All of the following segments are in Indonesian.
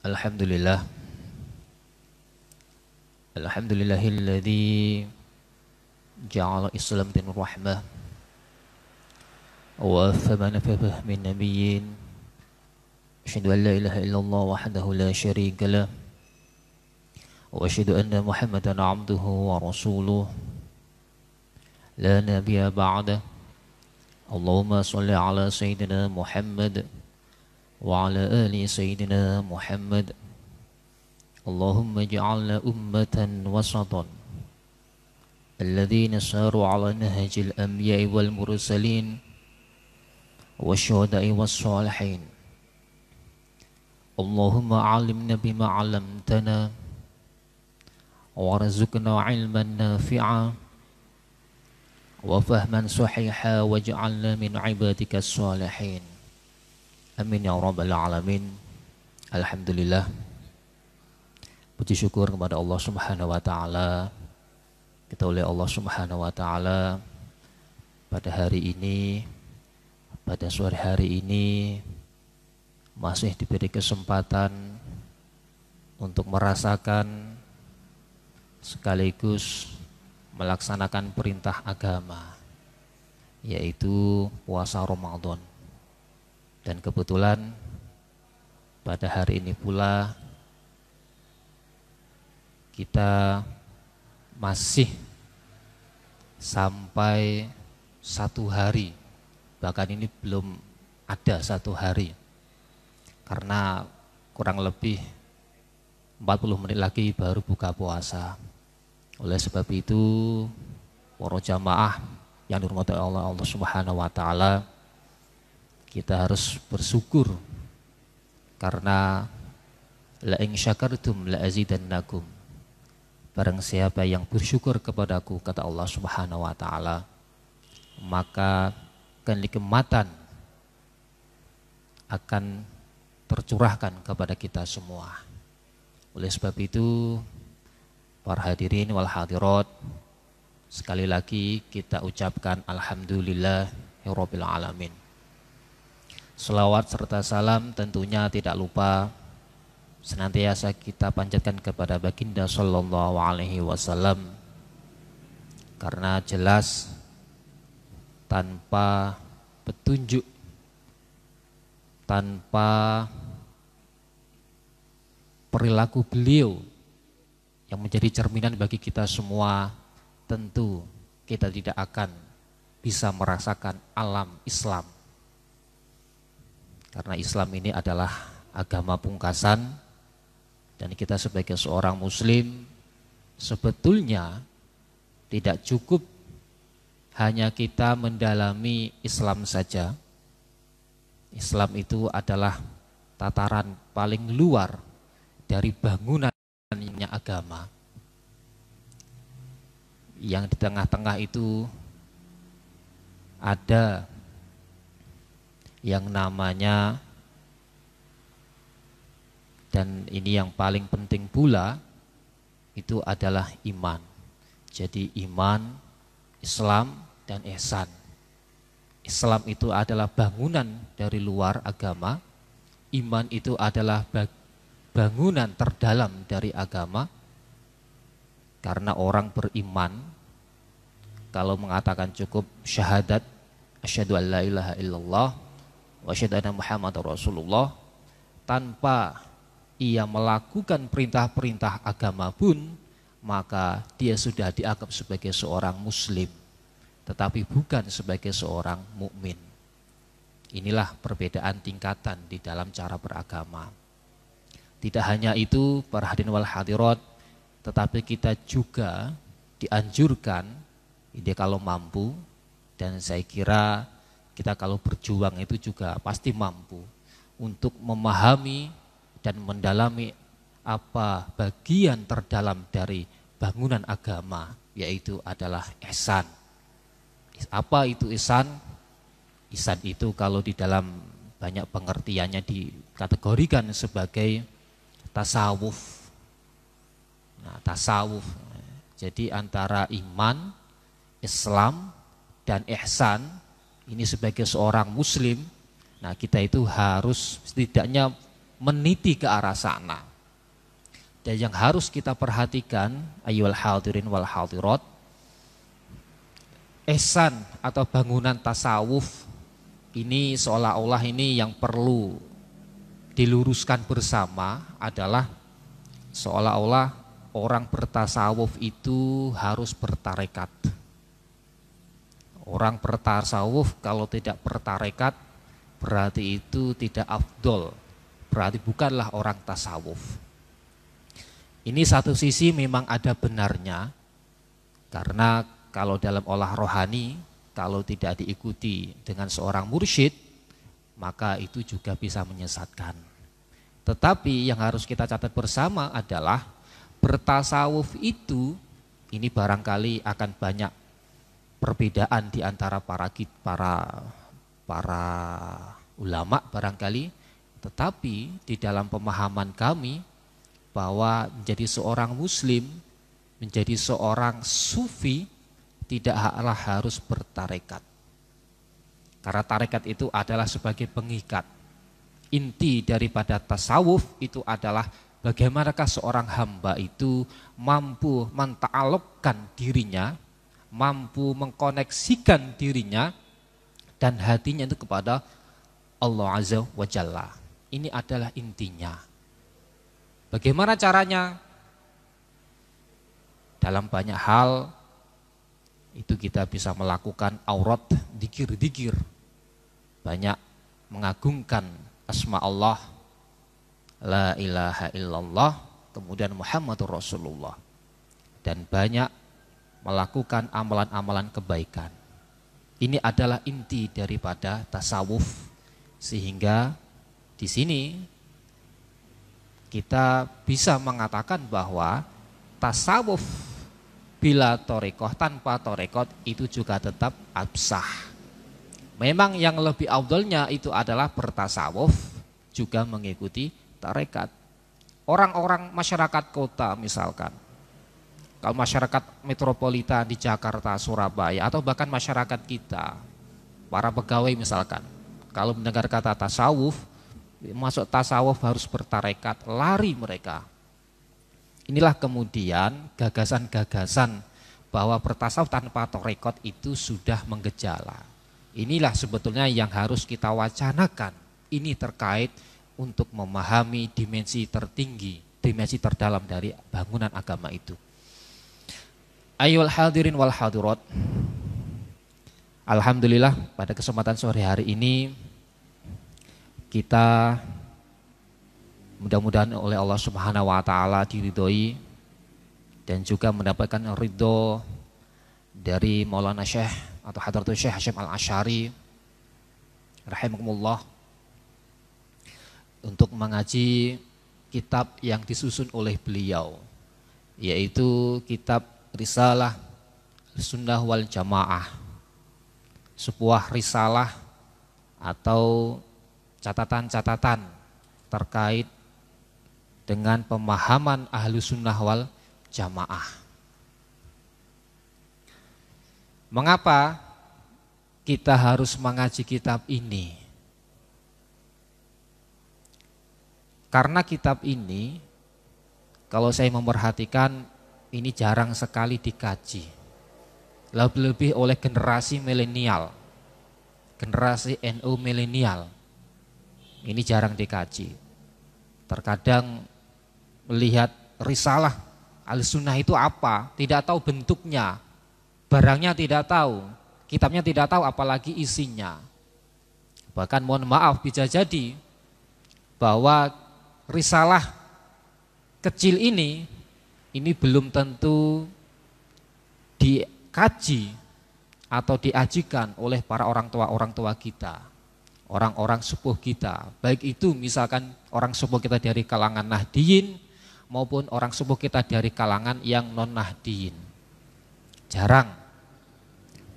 Alhamdulillah. Alhamdulillahilladzi ja'ala Islam dinur rahmah wa thamana min nabiyyin. Asyhadu an la ilaha illallah wahdahu la syarika lah wa asyhadu anna Muhammadan 'abduhu wa rasuluh la nabiyya ba'da. Allahumma shalli ala sayyidina Muhammad wa ala ali sayyidina Muhammad. Allahumma ij'alna ummatan wasatan alladhina saru ala nahjil anbiya'i wal mursalin wasyuhada'i wassalihin. Allahumma 'allimna bima 'allamtana warzuqna 'ilman nafi'a wa fahman sahiha waj'alna min 'ibadika as-salihin. Amin ya rabbal alamin. Alhamdulillah. Puji syukur kepada Allah Subhanahu wa taala. Kita oleh Allah Subhanahu wa taala pada hari ini, pada sore hari ini masih diberi kesempatan untuk merasakan sekaligus melaksanakan perintah agama, yaitu puasa Ramadan. Dan kebetulan pada hari ini pula kita masih sampai 1 hari, bahkan ini belum ada 1 hari, karena kurang lebih 40 menit lagi baru buka puasa. Oleh sebab itu, para jamaah yang dirahmati Allah Subhanahu wa taala, kita harus bersyukur karena la in syakartum la azidannakum. Barang siapa yang bersyukur kepadaku, kata Allah Subhanahu wa taala, maka kenikmatan akan tercurahkan kepada kita semua. Oleh sebab itu, para hadirin wal hadirat, sekali lagi kita ucapkan alhamdulillahirabbil alamin. Selawat serta salam tentunya tidak lupa senantiasa kita panjatkan kepada baginda sallallahu alaihi wasallam, karena jelas tanpa petunjuk, tanpa perilaku beliau yang menjadi cerminan bagi kita semua, tentu kita tidak akan bisa merasakan alam Islam. Karena Islam ini adalah agama pungkasan, dan kita sebagai seorang muslim sebetulnya tidak cukup hanya kita mendalami Islam saja. Islam itu adalah tataran paling luar dari bangunannya agama. Yang di tengah-tengah itu ada yang namanya, dan ini yang paling penting pula, itu adalah iman. Jadi iman, Islam, dan ihsan. Islam itu adalah bangunan dari luar agama. Iman itu adalah bangunan terdalam dari agama. Karena orang beriman, kalau mengatakan cukup syahadat, asyhadu an la ilaha illallah wa asyhadu anna Muhammadar Rasulullah, tanpa ia melakukan perintah-perintah agama pun, maka dia sudah dianggap sebagai seorang muslim, tetapi bukan sebagai seorang mukmin. Inilah perbedaan tingkatan di dalam cara beragama. Tidak hanya itu, para hadirin wal hadirat, tetapi kita juga dianjurkan, ini kalau mampu, dan saya kira kita kalau berjuang itu juga pasti mampu, untuk memahami dan mendalami apa bagian terdalam dari bangunan agama, yaitu adalah ihsan. Apa itu ihsan? Ihsan itu kalau di dalam banyak pengertiannya dikategorikan sebagai tasawuf. Nah, tasawuf. Jadi antara iman, Islam, dan ihsan, ini sebagai seorang muslim, nah kita itu harus setidaknya meniti ke arah sana. Dan yang harus kita perhatikan, ayyuhal hadirin wal hadirat, ihsan atau bangunan tasawuf ini seolah-olah ini yang perlu diluruskan bersama adalah seolah-olah orang bertasawuf itu harus bertarekat. Orang bertasawuf kalau tidak bertarekat berarti itu tidak afdol, berarti bukanlah orang tasawuf. Ini satu sisi memang ada benarnya, karena kalau dalam olah rohani, kalau tidak diikuti dengan seorang mursyid, maka itu juga bisa menyesatkan. Tetapi yang harus kita catat bersama adalah bertasawuf itu, ini barangkali akan banyak perbedaan di antara para ulama barangkali, tetapi di dalam pemahaman kami bahwa menjadi seorang muslim, menjadi seorang sufi tidaklah harus bertarekat. Karena tarekat itu adalah sebagai pengikat. Inti daripada tasawuf itu adalah bagaimanakah seorang hamba itu mampu menta'alukkan dirinya, mampu mengkoneksikan dirinya dan hatinya itu kepada Allah Azza wa Jalla. Ini adalah intinya. Bagaimana caranya? Dalam banyak hal itu kita bisa melakukan aurat, dikir-dikir, banyak mengagungkan asma Allah, la ilaha illallah, kemudian Muhammadur Rasulullah, dan banyak melakukan amalan-amalan kebaikan. Ini adalah inti daripada tasawuf, sehingga di sini kita bisa mengatakan bahwa tasawuf bila torekoh tanpa torekot itu juga tetap absah. Memang yang lebih afdolnya itu adalah bertasawuf juga mengikuti tarekat. Orang-orang masyarakat kota misalkan, kalau masyarakat metropolitan di Jakarta, Surabaya, atau bahkan masyarakat kita, para pegawai misalkan, kalau mendengar kata tasawuf, masuk tasawuf harus bertarekat, lari mereka. Inilah kemudian gagasan-gagasan bahwa bertasawuf tanpa tarekat itu sudah menggejala. Inilah sebetulnya yang harus kita wacanakan. Ini terkait untuk memahami dimensi tertinggi, dimensi terdalam dari bangunan agama itu. Ayyuhal hadirin wal hadirat, alhamdulillah pada kesempatan sore hari ini kita mudah-mudahan oleh Allah Subhanahu wa taala diridhoi dan juga mendapatkan ridho dari Maulana Syekh atau Hadratul Syekh Hasyim Al-Asy'ari rahimakumullah untuk mengaji kitab yang disusun oleh beliau, yaitu kitab Risalah Sunnah wal Jamaah, sebuah risalah atau catatan-catatan terkait dengan pemahaman ahlu sunnah wal jamaah. Mengapa kita harus mengaji kitab ini? Karena kitab ini, kalau saya memperhatikan, ini jarang sekali dikaji, lebih-lebih oleh generasi milenial, generasi NU milenial. Ini jarang dikaji. Terkadang melihat risalah al-sunnah itu apa, tidak tahu bentuknya, barangnya tidak tahu, kitabnya tidak tahu, apalagi isinya. Bahkan mohon maaf, bisa jadi bahwa risalah kecil ini belum tentu dikaji atau diajikan oleh para orang tua kita, orang-orang sepuh kita, baik itu misalkan orang sepuh kita dari kalangan Nahdiyin maupun orang sepuh kita dari kalangan yang non Nahdiyin. Jarang.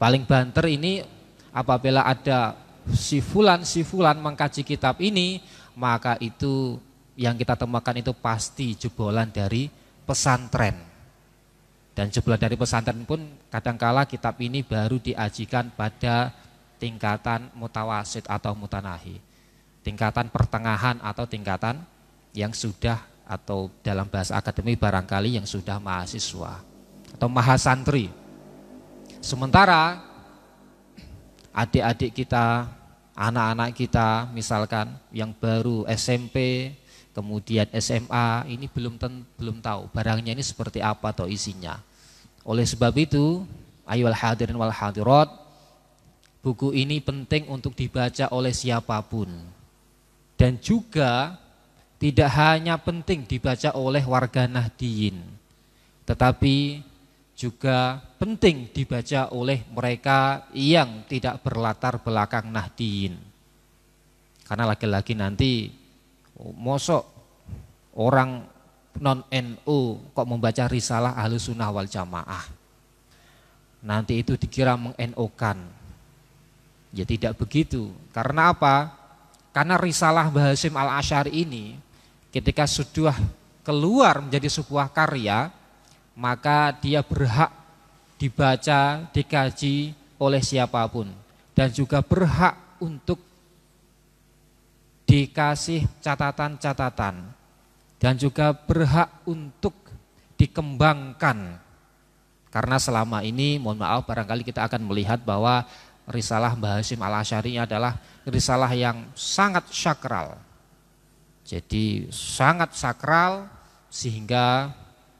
Paling banter ini apabila ada si fulan mengkaji kitab ini, maka itu yang kita temukan itu pasti jebolan dari pesantren. Dan jebolan dari pesantren pun kadangkala kitab ini baru diajikan pada tingkatan mutawasid atau mutanahi, tingkatan pertengahan atau tingkatan yang sudah, atau dalam bahasa akademik barangkali yang sudah mahasiswa atau mahasantri. Sementara adik-adik kita, anak-anak kita misalkan yang baru SMP, kemudian SMA, ini belum tahu barangnya ini seperti apa atau isinya. Oleh sebab itu, ayyuhal hadirin wal hadirat, buku ini penting untuk dibaca oleh siapapun. Dan juga tidak hanya penting dibaca oleh warga Nahdliyin, tetapi juga penting dibaca oleh mereka yang tidak berlatar belakang Nahdliyin. Karena lagi-lagi nanti mosok orang non-NU kok membaca risalah Ahlussunnah wal Jamaah, nanti itu dikira meng-NU-kan. Ya tidak begitu. Karena apa? Karena risalah Mbah Hasyim Al-Asy'ari ini ketika sudah keluar menjadi sebuah karya, maka dia berhak dibaca, dikaji oleh siapapun, dan juga berhak untuk dikasih catatan-catatan, dan juga berhak untuk dikembangkan. Karena selama ini, mohon maaf, barangkali kita akan melihat bahwa risalah Mbah Hasyim Al-Asy'ari adalah risalah yang sangat sakral. Jadi sangat sakral, sehingga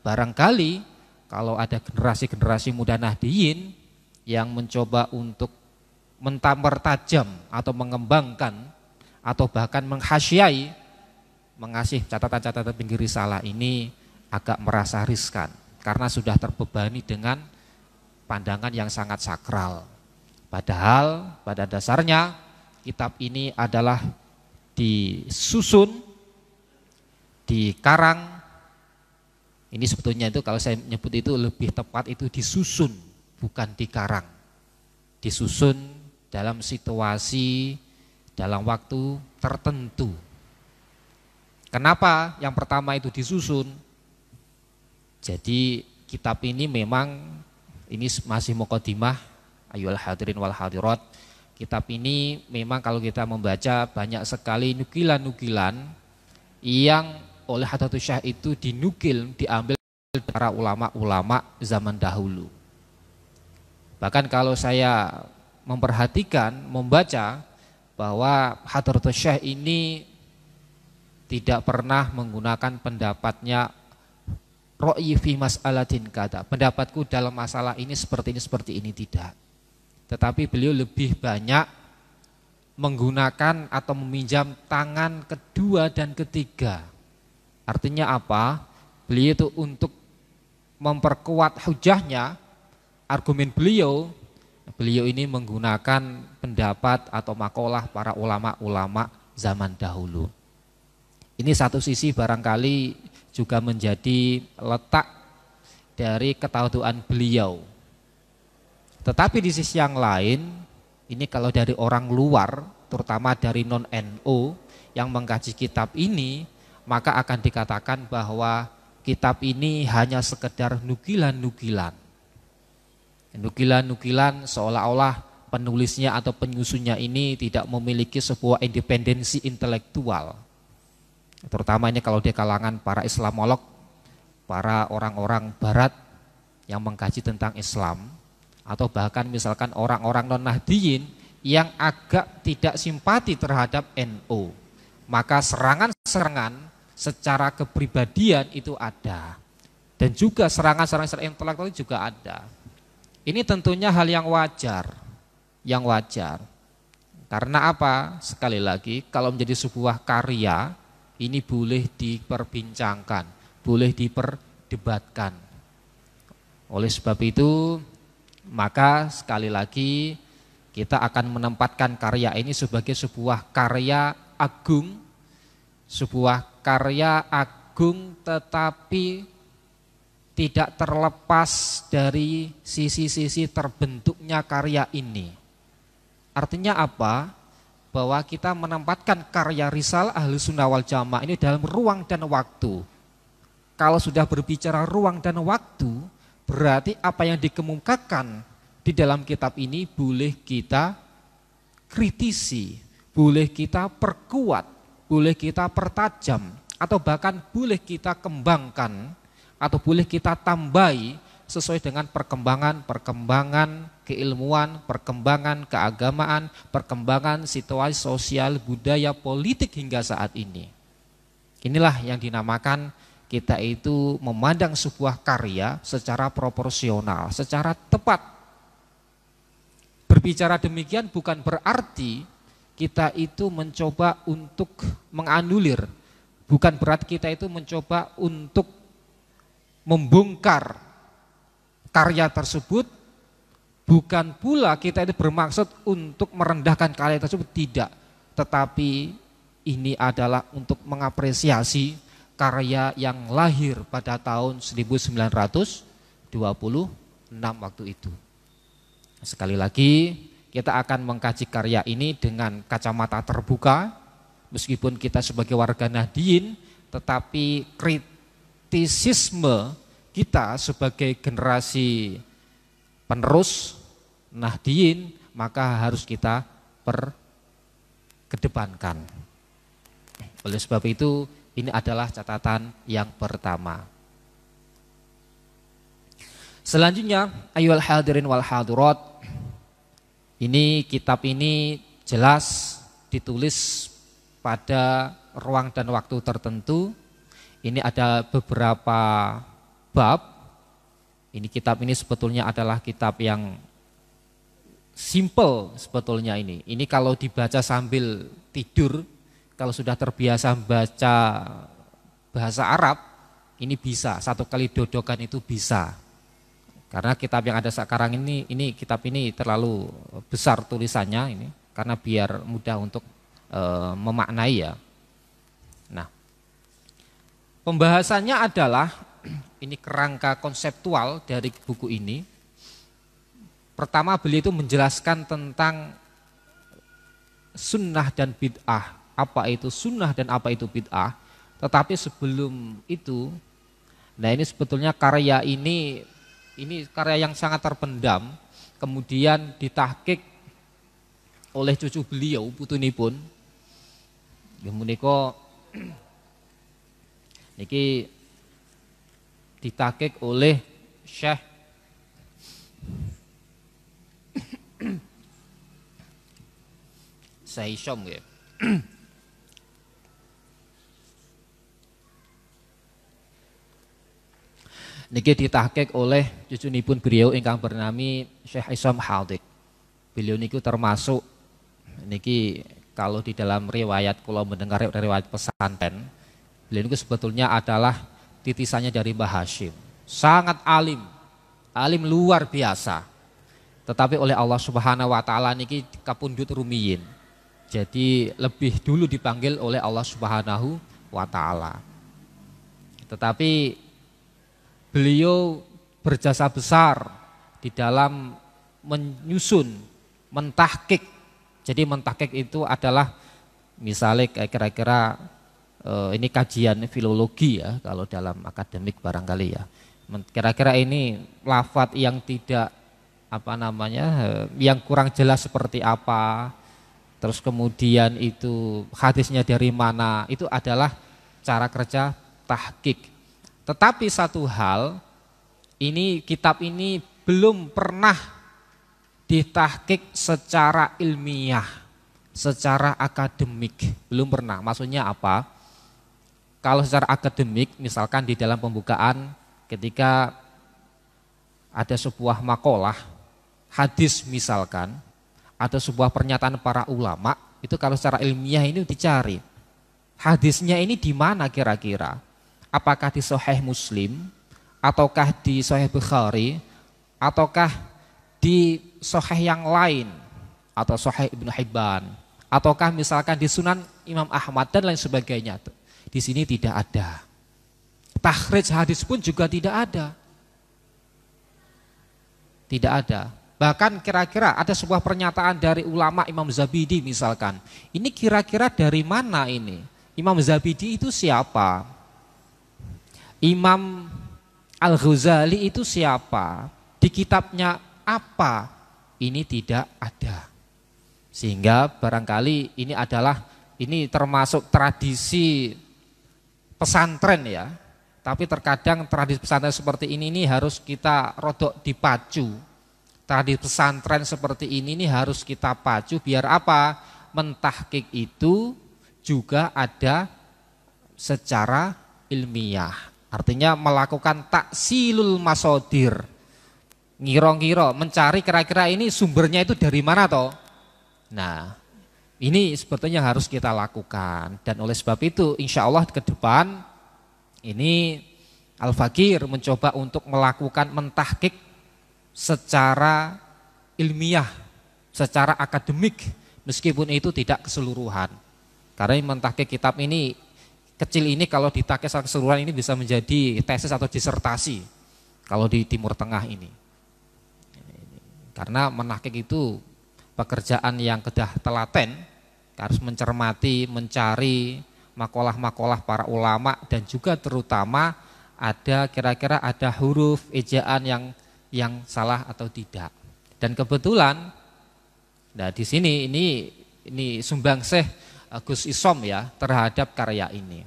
barangkali kalau ada generasi-generasi muda Nahdliyin yang mencoba untuk mempertajam atau mengembangkan atau bahkan menghasyiai, mengasih catatan-catatan pinggir risalah ini, agak merasa riskan karena sudah terbebani dengan pandangan yang sangat sakral. Padahal pada dasarnya kitab ini adalah disusun, dikarang. Ini sebetulnya itu kalau saya menyebut itu lebih tepat itu disusun, bukan dikarang. Disusun dalam situasi, dalam waktu tertentu. Kenapa yang pertama itu disusun? Jadi kitab ini memang, ini masih mukadimah, ayyuhal hadirin wal hadirat. Kitab ini memang kalau kita membaca banyak sekali nukilan-nukilan yang oleh Hadratus Syekh itu dinukil, diambil dari para ulama-ulama zaman dahulu. Bahkan kalau saya memperhatikan, membaca bahwa Hadratus Syekh ini tidak pernah menggunakan pendapatnya ra'yi fi mas'alatin kada. Pendapatku dalam masalah ini seperti ini, tidak. Tetapi beliau lebih banyak menggunakan atau meminjam tangan kedua dan ketiga. Artinya apa? Beliau itu untuk memperkuat hujahnya, argumen beliau ini menggunakan pendapat atau makalah para ulama-ulama zaman dahulu. Ini satu sisi barangkali juga menjadi letak dari ketawaduan beliau. Tetapi di sisi yang lain, ini kalau dari orang luar, terutama dari non-NU yang mengkaji kitab ini, maka akan dikatakan bahwa kitab ini hanya sekedar nukilan-nukilan. Nukilan-nukilan seolah-olah penulisnya atau penyusunnya ini tidak memiliki sebuah independensi intelektual. Terutama ini kalau di kalangan para Islamolog, para orang-orang barat yang mengkaji tentang Islam, atau bahkan misalkan orang-orang non-Nahdliyin yang agak tidak simpati terhadap NU, maka serangan-serangan secara kepribadian itu ada, dan juga serangan-serangan secara intelektual juga ada. Ini tentunya hal yang wajar, Karena apa? Sekali lagi, kalau menjadi sebuah karya, ini boleh diperbincangkan, boleh diperdebatkan. Oleh sebab itu, maka sekali lagi kita akan menempatkan karya ini sebagai sebuah karya agung, tetapi tidak terlepas dari sisi-sisi terbentuknya karya ini. Artinya apa? Bahwa kita menempatkan karya risalah Ahlussunnah wal Jamaah ini dalam ruang dan waktu. Kalau sudah berbicara ruang dan waktu, berarti apa yang dikemukakan di dalam kitab ini boleh kita kritisi, boleh kita perkuat, boleh kita pertajam, atau bahkan boleh kita kembangkan atau boleh kita tambahi sesuai dengan perkembangan keilmuan, perkembangan keagamaan, perkembangan situasi sosial, budaya, politik hingga saat ini. Inilah yang dinamakan kita itu memandang sebuah karya secara proporsional, secara tepat. Berbicara demikian bukan berarti kita itu mencoba untuk menganulir, bukan berarti kita itu mencoba untuk membongkar karya tersebut, bukan pula kita itu bermaksud untuk merendahkan karya tersebut, tidak. Tetapi ini adalah untuk mengapresiasi karya yang lahir pada tahun 1926 waktu itu. Sekali lagi kita akan mengkaji karya ini dengan kacamata terbuka, meskipun kita sebagai warga Nahdien, tetapi kritisisme kita sebagai generasi penerus Nahdien maka harus kita perkedepankan. Oleh sebab itu ini adalah catatan yang pertama. Selanjutnya, ayyuhal hadirin wal hadirat, ini kitab ini jelas ditulis pada ruang dan waktu tertentu. Ini ada beberapa bab. Ini kitab ini sebetulnya adalah kitab yang simple sebetulnya ini. Ini kalau dibaca sambil tidur, kalau sudah terbiasa baca bahasa Arab, ini bisa, satu kali dodokan itu bisa. Karena kitab yang ada sekarang ini kitab ini terlalu besar tulisannya ini, karena biar mudah untuk memaknai ya. Nah, pembahasannya adalah ini kerangka konseptual dari buku ini. Pertama beliau itu menjelaskan tentang sunnah dan bid'ah. Apa itu sunnah dan apa itu bid'ah. Tetapi sebelum itu, nah ini sebetulnya karya ini karya yang sangat terpendam. Kemudian ditahqiq oleh cucu beliau, putunipun. Menika niki ditahqiq oleh Syekh Saisyom ya. Niki ditahqiq oleh cucunipun beliau ingkang bernami Syekh Isom Haldik. Beliau niku termasuk niki kalau di dalam riwayat, kalau mendengar riwayat pesantren, beliau niku sebetulnya adalah titisannya dari Mbah Hashim. Sangat alim luar biasa. Tetapi oleh Allah Subhanahu wa taala niki kapundhut rumiyin. Jadi lebih dulu dipanggil oleh Allah Subhanahu wa taala. Tetapi beliau berjasa besar di dalam menyusun, mentahqiq. Jadi mentahqiq itu adalah misalnya kira-kira ini kajian filologi ya, kalau dalam akademik barangkali ya. Kira-kira ini lafadz yang tidak yang kurang jelas seperti apa. Terus kemudian itu hadisnya dari mana, itu adalah cara kerja tahqiq. Tetapi satu hal, ini kitab ini belum pernah ditahqiq secara ilmiah, secara akademik, belum pernah. Maksudnya apa? Kalau secara akademik, misalkan di dalam pembukaan ketika ada sebuah makalah, hadis misalkan, ada sebuah pernyataan para ulama, itu kalau secara ilmiah ini dicari. Hadisnya ini di mana kira-kira? Apakah di Sahih Muslim, ataukah di Sahih Bukhari, ataukah di Sahih yang lain, atau Sahih Ibnu Hibban, ataukah misalkan di Sunan Imam Ahmad dan lain sebagainya. Di sini tidak ada. Takhrij hadis pun juga tidak ada. Tidak ada. Bahkan kira-kira ada sebuah pernyataan dari ulama Imam Zabidi misalkan. Ini kira-kira dari mana ini? Imam Zabidi itu siapa? Imam Al-Ghazali itu siapa? Di kitabnya apa? Ini tidak ada. Sehingga barangkali ini termasuk tradisi pesantren ya, tapi terkadang tradisi pesantren seperti ini harus kita rodok dipacu. Tradisi pesantren seperti ini harus kita pacu biar apa? Mentahqiq itu juga ada secara ilmiah. Artinya melakukan taksilul masodir. Ngiro-ngiro, mencari kira-kira ini sumbernya itu dari mana toh? Nah, ini sebetulnya harus kita lakukan. Dan oleh sebab itu insya Allah ke depan ini Al-Fakir mencoba untuk melakukan mentahqiq secara ilmiah, secara akademik, meskipun itu tidak keseluruhan. Karena mentahqiq kitab ini kecil ini kalau ditakai secara keseluruhan ini bisa menjadi tesis atau disertasi kalau di Timur Tengah ini. Karena menahqiq itu pekerjaan yang kedah telaten, harus mencermati, mencari makalah-makalah para ulama dan juga terutama ada kira-kira ada huruf ejaan yang salah atau tidak. Dan kebetulan, nah di sini ini sumbangsih Gus Isom ya terhadap karya ini.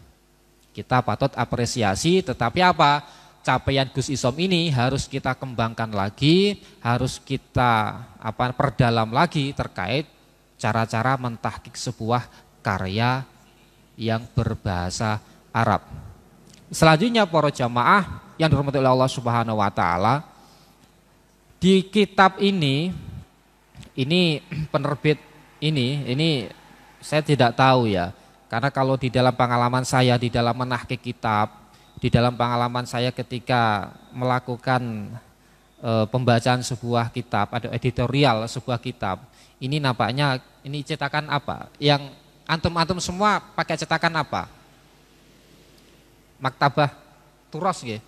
Kita patut apresiasi, tetapi apa? Capaian Gus Isom ini harus kita kembangkan lagi, harus kita perdalam lagi terkait cara-cara mentahqiq sebuah karya yang berbahasa Arab. Selanjutnya para jamaah yang dirahmati oleh Allah Subhanahu wa taala, di kitab ini penerbit ini saya tidak tahu ya, karena kalau di dalam pengalaman saya di dalam menahqiq kitab, di dalam pengalaman saya ketika melakukan pembacaan sebuah kitab, ada editorial sebuah kitab, ini nampaknya ini cetakan apa? Yang antum semua pakai cetakan apa? Maktabah Turos nggih.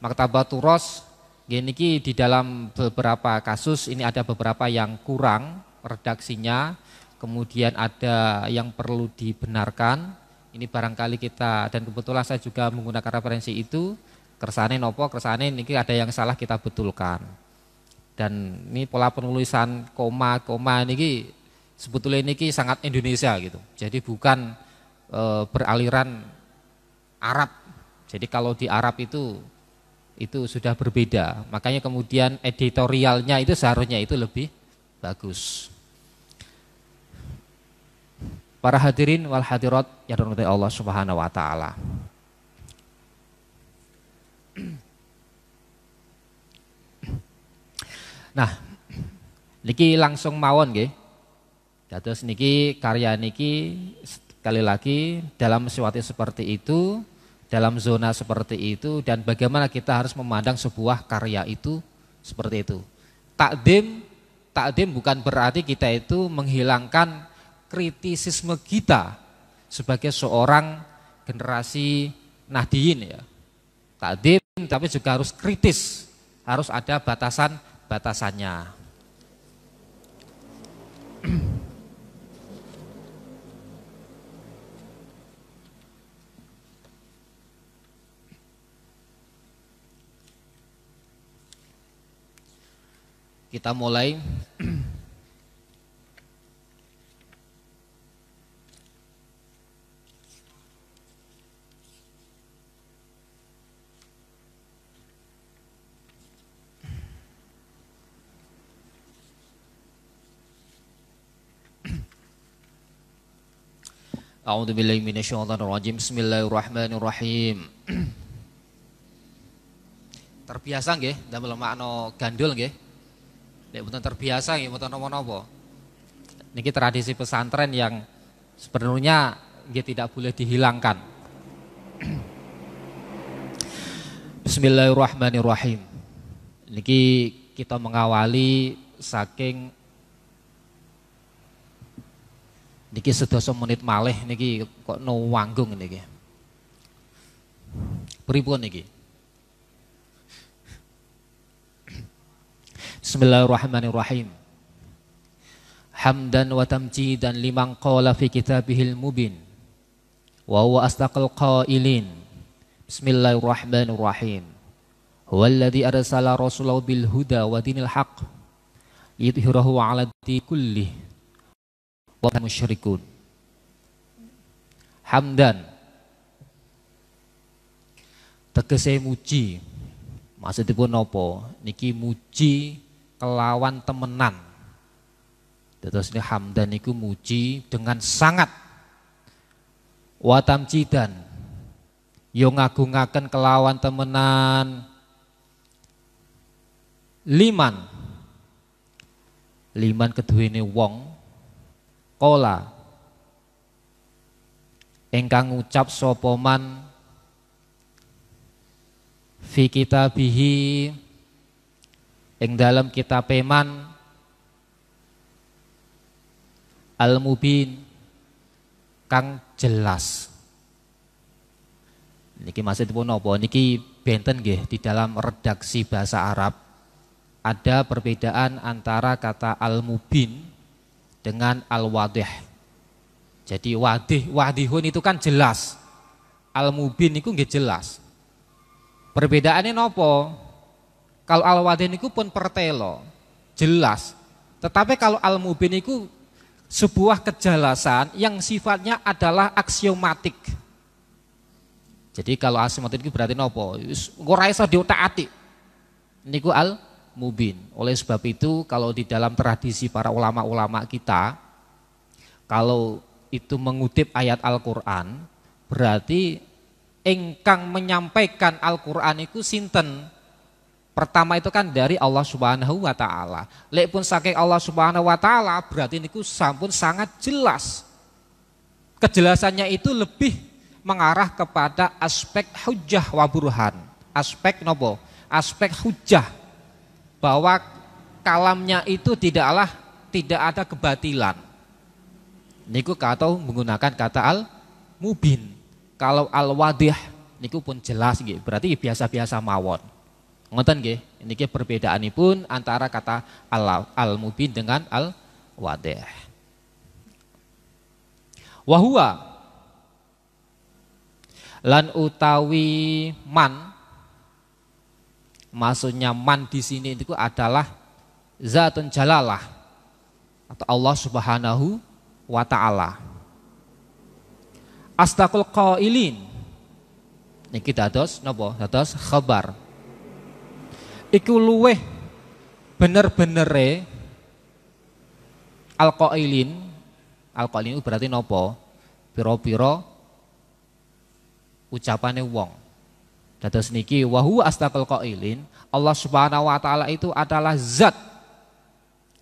Maktabah Turos gini di dalam beberapa kasus ini ada beberapa yang kurang redaksinya, kemudian ada yang perlu dibenarkan. Ini barangkali kita, dan kebetulan saya juga menggunakan referensi itu, kersane nopo, kersane ini ada yang salah kita betulkan. Dan ini pola penulisan koma ini sebetulnya ini sangat Indonesia gitu. Jadi bukan beraliran Arab. Jadi kalau di Arab itu sudah berbeda. Makanya kemudian editorialnya itu seharusnya itu lebih bagus. Para hadirin wal hadirat yang dirahmati Allah Subhanahu wa taala. Nah, niki langsung mawon nggih. Dados niki karya niki sekali lagi dalam situasi seperti itu, dalam zona seperti itu, dan bagaimana kita harus memandang sebuah karya itu seperti itu. Takdim bukan berarti kita itu menghilangkan kritisisme kita sebagai seorang generasi Nahdiyin ya. Takdim tapi juga harus kritis, harus ada batasannya. Kita mulai. A'udzubillahi minasyaitonirrajim. Bismillahirrahmanirrahim. Terbiasa nggih damel makna gandul nggih. Nek mboten terbiasa nggih mboten napa-napa. Niki tradisi pesantren yang sebenarnya nggih tidak boleh dihilangkan. Bismillahirrahmanirrahim. Niki kita mengawali saking niki sedasa menit malih niki kok no wanggung niki. Pripun niki? Bismillahirrahmanirrahim. Hamdan wa tamjidan liman qala fi kitabihil mubin wa huwa asdaqal qailin. Bismillahirrahmanirrahim. Huwallazi arsala rasulahu bil huda wa dinil haqq liyudhhirahu 'ala dini kullih wa musyrikun. Hamdan tegese muji. Maksudipun napa? Niki muji kelawan temenan. Terus ini hamdan niku muji dengan sangat. Wa tamjidan yo ngagungaken kelawan temenan. Liman keduwene wong kola ingkang ngucap sapa man fi kitabihi ing dalam kitab man al-mubin kang jelas. Niki maksudipun napa? Niki benten nggih di dalam redaksi bahasa Arab ada perbedaan antara kata al-mubin dengan al-wadih. Jadi wadihun itu kan jelas. Al-mubin itu nggih jelas. Perbedaannya nopo? Kalau al-wadih niku pun pertelo, jelas. Tetapi kalau al-mubin itu sebuah kejelasan yang sifatnya adalah aksiomatik. Jadi kalau aksiomatik itu berarti nopo? Ora iso diotak-atik. Niku al-mubin. Oleh sebab itu kalau di dalam tradisi para ulama-ulama kita, kalau itu mengutip ayat Al-Qur'an, berarti engkang menyampaikan Al-Qur'an itu sinten? Pertama itu kan dari Allah Subhanahu wa taala. Lek pun saking Allah Subhanahu wa taala berarti niku sampun sangat jelas. Kejelasannya itu lebih mengarah kepada aspek hujjah wa burhan. Aspek nopo? Aspek hujjah. Bahwa kalamnya itu tidak ada kebatilan. Niku kata menggunakan kata al-mubin. Kalau al-wadih niku pun jelas nggih, berarti biasa-biasa mawon. Ngoten nggih, niki perbedaanipun antara kata al-mubin dengan al-wadih. Wa huwa lan utawi man, maksudnya man di sini itu adalah zatun jalalah atau Allah Subhanahu wa taala. Astaqul qailin niki dados napa? Dados khabar. Iku luweh bener-benere al-qailin. Al-qailin itu berarti napa? Pira-pira ucapane wong. Dados niki wa huwa astaqul qailin, Allah Subhanahu wa taala itu adalah zat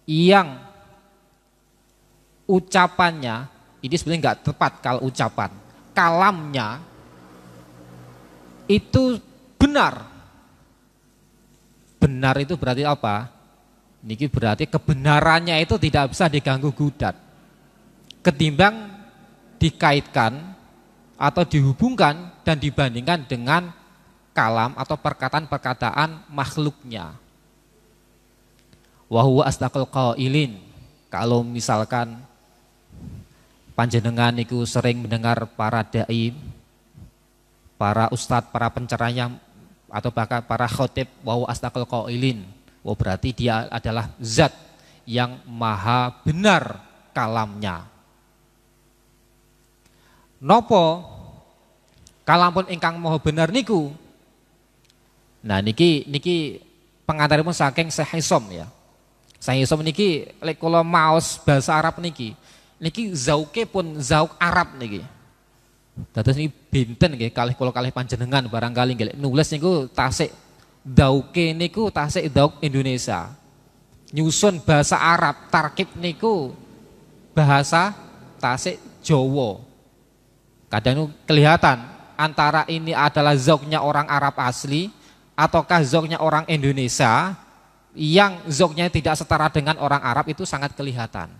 yang ucapannya ini sebenarnya enggak tepat kalau ucapan. Kalamnya itu benar. Benar itu berarti apa? Niki berarti kebenarannya itu tidak bisa diganggu gugat. Ketimbang dikaitkan atau dihubungkan dan dibandingkan dengan kalam atau perkataan-perkataan makhluknya. Wa huwa astaqul qailin. Kalau misalkan panjenengan niku sering mendengar para dai, para ustadz, para pencerahnya atau bahkan para khotib, wa huwa astaqul qailin. Oh, berarti dia adalah zat yang maha benar kalamnya. Nopo kalampun ingkang maha benar niku? Nah niki pengantaripun saking Syekh Isom ya. Syekh Isom niki lek kula maos bahasa Arab niki zauke pun zauk Arab niki. Dados niki benten nggih kalih kula kalih panjenengan barangkali nggih nulis niku tasik dauke niku tasik dauk Indonesia. Nyusun bahasa Arab tarkib niku bahasa tasik Jawa. Kadang kelihatan antara ini adalah zauknya orang Arab asli ataukah zauknya orang Indonesia yang zauknya tidak setara dengan orang Arab itu sangat kelihatan.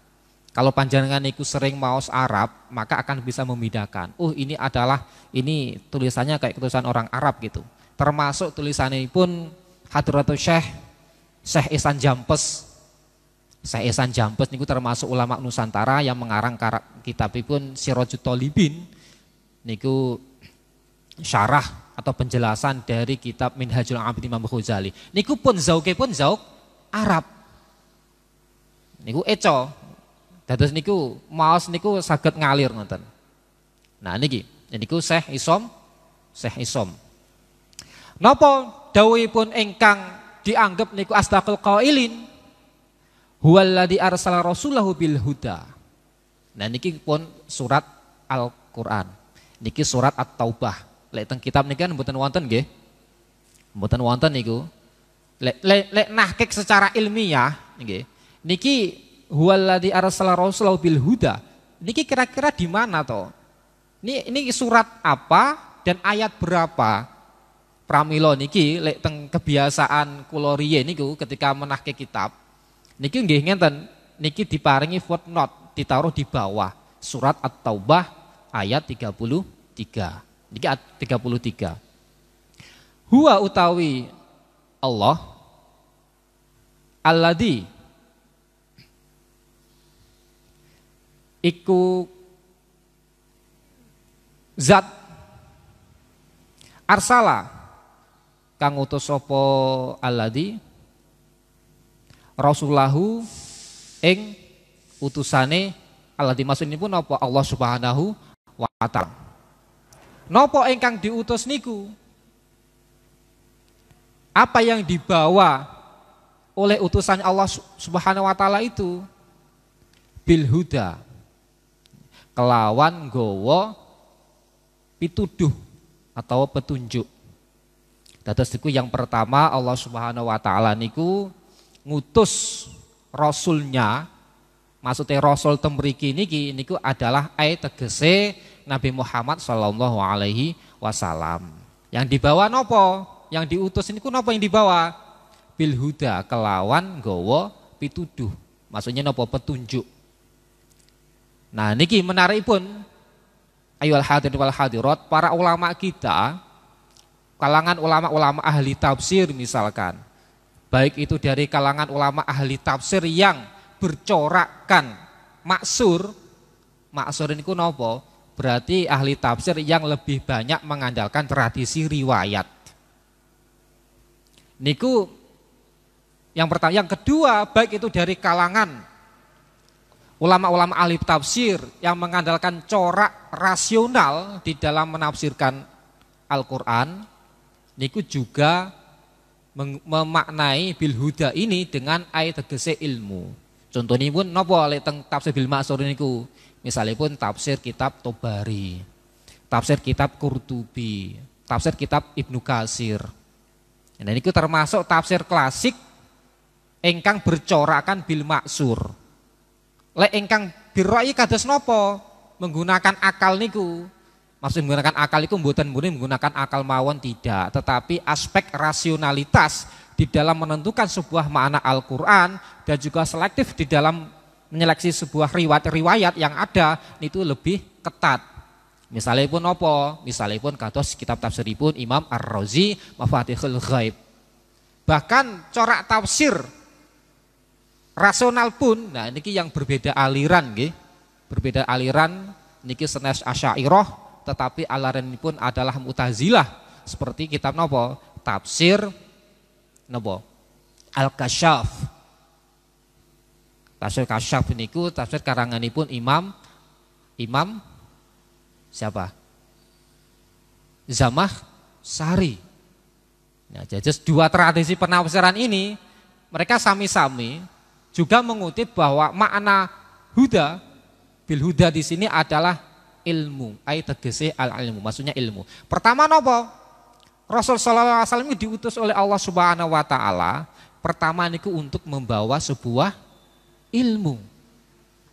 Kalau panjenengan niku sering maos Arab, maka akan bisa membedakan. Ini tulisannya kayak tulisan orang Arab gitu. Termasuk tulisannya pun Hadratus Syekh Ihsan Jampes. Syekh Ihsan Jampes niku termasuk ulama Nusantara yang mengarang kitabipun Sirajut Thalibin. Niku syarah atau penjelasan dari kitab Minhajul Abidin Imam Ghazali. Niku pun zauke pun zauk Arab. Niku eco. Dados niku maos niku saged ngalir ngoten. Nah niku Syekh Isom. Napa dawuhipun ingkang dianggap niku asdaqul qailin huwallazi arsala rasulahu bil huda. Nah niki pun surat Al-Qur'an. Niki surat At-Taubah. Lek teng kitab niki kan mboten wonten nggih. Mboten wonten niku. Lek nahkik secara ilmiah nggih. Niki huwallazi arsala rasulahu bil huda. Niki kira-kira di mana toh? Ini surat apa dan ayat berapa? Pramila niki lek teng kebiasaan kula riyen niku ketika menahke kitab niki nggih ngenten niki diparingi footnote ditaruh di bawah surat At-Taubah ayat 33. Niki 33. Huwa utawi Allah alladzi iku zat arsala kang utus sapa alladzi rasulahu ing utusane alladzi maksud ini pun napa Allah Subhanahu wa taala. Napa ingkang diutus niku? Apa yang dibawa oleh utusan Allah Subhanahu wa taala itu? Bil huda. Kelawan nggawa pituduh atau petunjuk. Dados niku yang pertama Allah Subhanahu wa taala niku ngutus rasulnya, maksudnya rasul temriki niki niku adalah tegese Nabi Muhammad sallallahu alaihi wasallam. Yang dibawa nopo? Yang diutus niku nopo yang dibawa? Bil huda kelawan nggawa pituduh. Maksudnya nopo? Petunjuk. Nah niki menarikipun ayyuhal hadirin wal hadirat, para ulama kita, kalangan ulama-ulama ahli tafsir misalkan, baik itu dari kalangan ulama ahli tafsir yang bercorakkan maksur ini ku nopo? Berarti ahli tafsir yang lebih banyak mengandalkan tradisi riwayat. Niku yang pertama, yang kedua baik itu dari kalangan ulama-ulama ahli tafsir yang mengandalkan corak rasional di dalam menafsirkan Al-Qur'an, niku juga memaknai bil huda ini dengan ayat tegese ilmu. Contohnya pun napa lek teng tafsir bil ma'sur niku, misalnya pun tafsir kitab Tobari, tafsir kitab Qurtubi, tafsir kitab Ibnu Katsir. Nah niku termasuk tafsir klasik ingkang bercorakan bil ma'sur. Lek ingkang birra'yi kados napa? Menggunakan akal niku. Maksud menggunakan akal itu mboten murni menggunakan akal mawon tidak, tetapi aspek rasionalitas di dalam menentukan sebuah makna Al-Qur'an dan juga selektif di dalam menyeleksi sebuah riwayat yang ada itu lebih ketat. Misalnya pun apa? Misalnya pun kados kitab tafsiripun Imam Ar-Razi Mafatihul Ghaib. Bahkan corak tafsir rasional pun, nah niki yang berbeda aliran nggih. Berbeda aliran niki sanes Asy'ariyah, tetapi aliran ini pun adalah Mu'tazilah seperti kitab napa? Tafsir napa? Al-Kasyaf. Tafsir Kasyaf niku tafsir karanganipun Imam siapa? Zamakhsyari. Nah, jadi dua tradisi penafsiran ini mereka sami-sami juga mengutip bahwa makna huda bil huda di sini adalah ilmu, tegese al-ilmu, maksudnya ilmu. Pertama napa? Rasul sallallahu alaihi wasallam diutus oleh Allah Subhanahu wa taala pertama niku untuk membawa sebuah ilmu.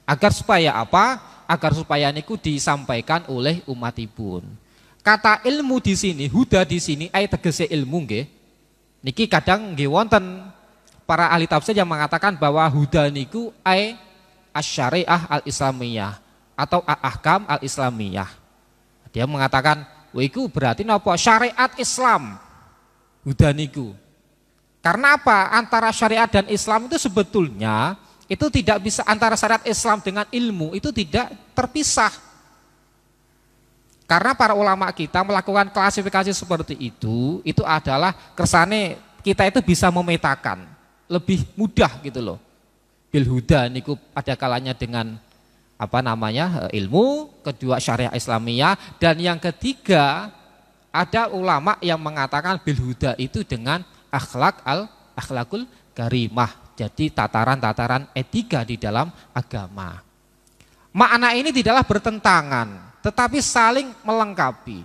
Agar supaya apa? Agar supaya niku disampaikan oleh umatipun. Kata ilmu di sini, huda di sini tegese ilmu nggih. Niki kadang nggih wonten para ahli tafsir yang mengatakan bahwa huda niku asy-syariah al-islamiyah atau ahkam al-islamiyah. Dia mengatakan, wah iku berarti napa? Syariat Islam. Huda niku. Karena apa? Antara syariat dan Islam itu sebetulnya itu tidak bisa, antara syariat Islam dengan ilmu itu tidak terpisah. Karena para ulama kita melakukan klasifikasi seperti itu adalah kersane kita itu bisa memetakan lebih mudah gitu loh. Bil huda niku pada kalanya dengan ilmu, kedua syariah Islamiyah, dan yang ketiga ada ulama yang mengatakan bil huda itu dengan akhlakul karimah. Jadi tataran-tataran etika di dalam agama. Makna ini tidaklah bertentangan, tetapi saling melengkapi.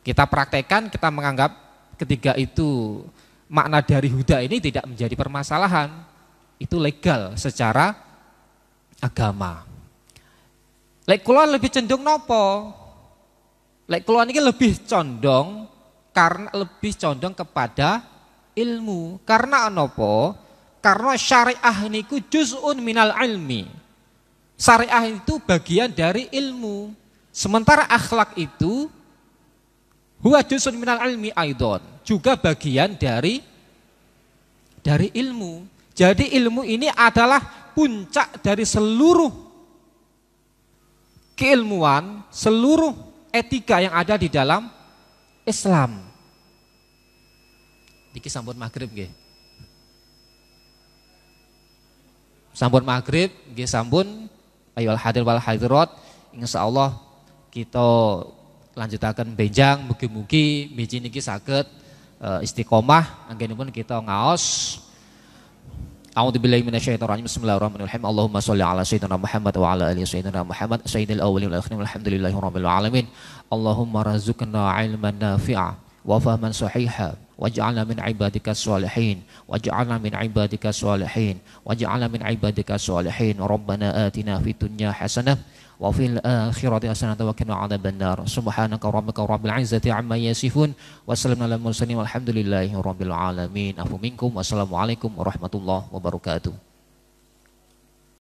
Kita praktekkan, kita menganggap ketiga itu makna dari huda ini tidak menjadi permasalahan. Itu legal secara agama. Lek kula lebih cenderung nopo? Lek kula niki lebih condong kepada ilmu. Karena nopo? Karena syariah niku juz'un minal ilmi. Syariah itu bagian dari ilmu. Sementara akhlak itu huwa juz'un minal ilmi aidon, juga bagian dari ilmu. Jadi ilmu ini adalah puncak dari seluruh keilmuan, seluruh etika yang ada di dalam Islam. Niki sampun maghrib nggih. Sampun maghrib nggih sampun. Ayolah hadir wal hadirat, insyaallah kita lanjutaken benjang, mugi-mugi biji niki saged istiqomah anggenipun kita ngaos. A'udzubillahi minasyaitonir rajim. Bismillahirrahmanirrahim. Allahumma shalli ala sayyidina Muhammad wa ala ali sayyidina Muhammad sayyidil awwalin wal akhirin walhamdulillahirabbil alamin. Allahumma razuqna ilman nafi'a wa fahman sahiha waj'alna min ibadika sholihin waj'alna min ibadika sholihin waj'alna min ibadika sholihin. Rabbana atina fid dunya hasanah wa fil akhirati hasanah wa qina adzabannar. Subhanaka rabbika rabbil izzati amma yasifun wa salamun alal mursalin walhamdulillahi rabbil alamin. Afu minkum. Wassalamualaikum warahmatullahi wabarakatuh.